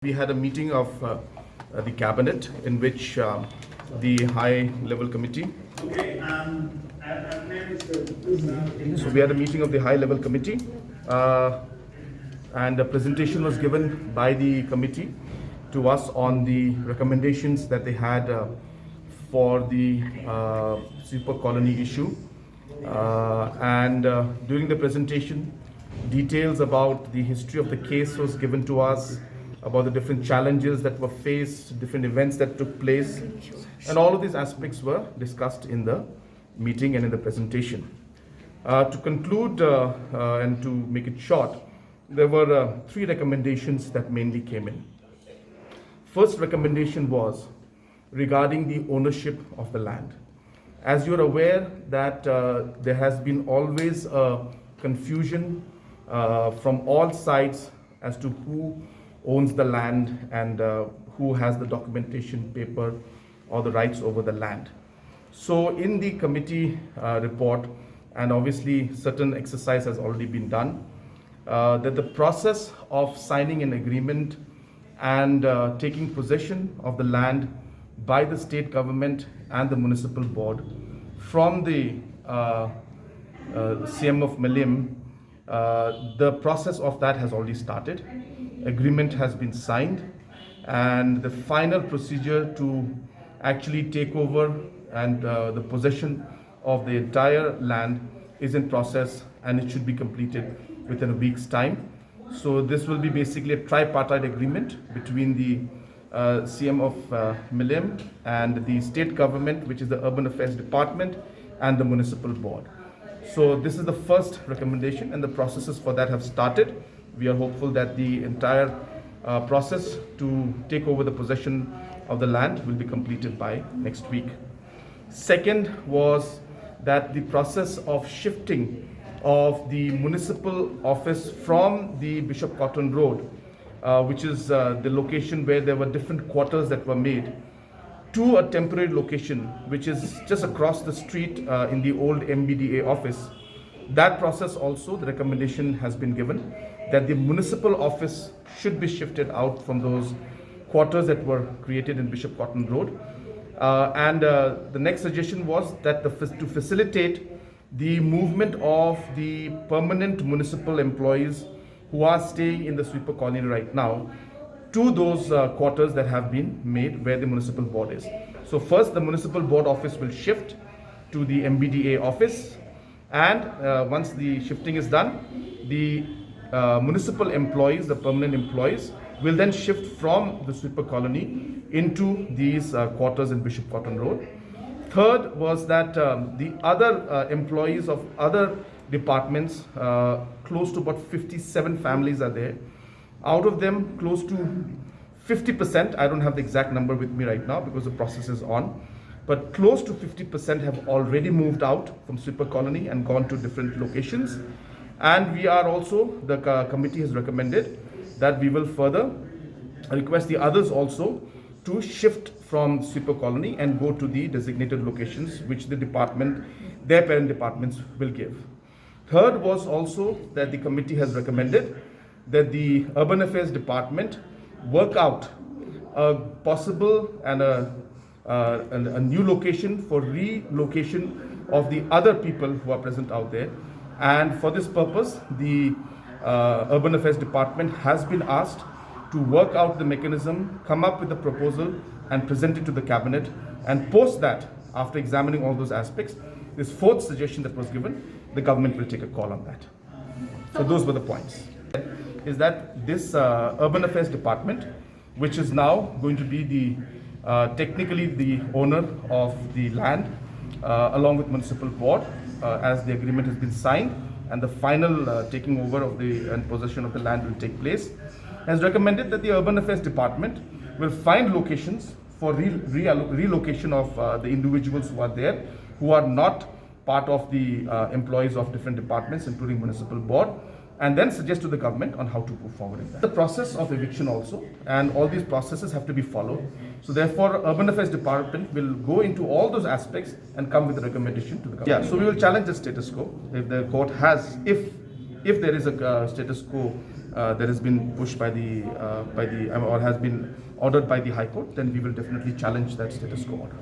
We had a meeting of the cabinet in which the high-level committee. So we had a meeting of the high-level committee, and a presentation was given by the committee to us on the recommendations that they had for the super colony issue. And during the presentation, details about the history of the case was given to us, about the different challenges that were faced, different events that took place, and all of these aspects were discussed in the meeting and in the presentation. To conclude and to make it short, there were three recommendations that mainly came in. First recommendation was regarding the ownership of the land. As you're aware that there has been always a confusion from all sides as to who owns the land and who has the documentation paper or the rights over the land. So in the committee report, and obviously certain exercise has already been done, that the process of signing an agreement and taking possession of the land by the state government and the municipal board from the CM of Iew Mawlong, the process of that has already started. Agreement has been signed, and the final procedure to actually take over and the possession of the entire land is in process, and it should be completed within a week's time. So this will be basically a tripartite agreement between the CM of Iew Mawlong and the state government, which is the Urban Affairs Department, and the municipal board. So this is the first recommendation, and the processes for that have started. We are hopeful that the entire process to take over the possession of the land will be completed by next week. Second was that the process of shifting of the municipal office from the Bishop Cotton Road, which is the location where there were different quarters that were made, to a temporary location which is just across the street in the old MBDA office. That process also, the recommendation has been given that the municipal office should be shifted out from those quarters that were created in Bishop Cotton Road. And the next suggestion was that to facilitate the movement of the permanent municipal employees who are staying in the sweeper colony right now to those quarters that have been made where the municipal board is. So first, the municipal board office will shift to the MBDA office, and once the shifting is done, the municipal employees, the permanent employees, will then shift from the sweeper colony into these quarters in Bishop Cotton Road. Third was that the other employees of other departments, close to about 57 families are there. Out of them, close to 50%, I don't have the exact number with me right now because the process is on, but close to 50% have already moved out from sweeper colony and gone to different locations. And we are also, the committee has recommended that we will further request the others also to shift from sweeper colony and go to the designated locations which the department, their parent departments, will give. Third was also that the committee has recommended that the Urban Affairs Department work out a possible and a new location for relocation of the other people who are present out there. And for this purpose, the Urban Affairs Department has been asked to work out the mechanism, come up with a proposal, and present it to the cabinet. And post that, after examining all those aspects, this fourth suggestion that was given, the government will take a call on that. So those were the points. Is that this Urban Affairs Department, which is now going to be the technically the owner of the land, along with municipal board, as the agreement has been signed and the final taking over of the and possession of the land will take place, has recommended that the Urban Affairs Department will find locations for relocation of the individuals who are there, who are not part of the employees of different departments, including municipal board, and then suggest to the government on how to move forward in that. The process of eviction also, and all these processes have to be followed. So therefore, Urban Affairs Department will go into all those aspects and come with a recommendation to the government. Yeah, so we will challenge the status quo if the court has, if there is a status quo that has been pushed by the or has been ordered by the High Court, then we will definitely challenge that status quo order.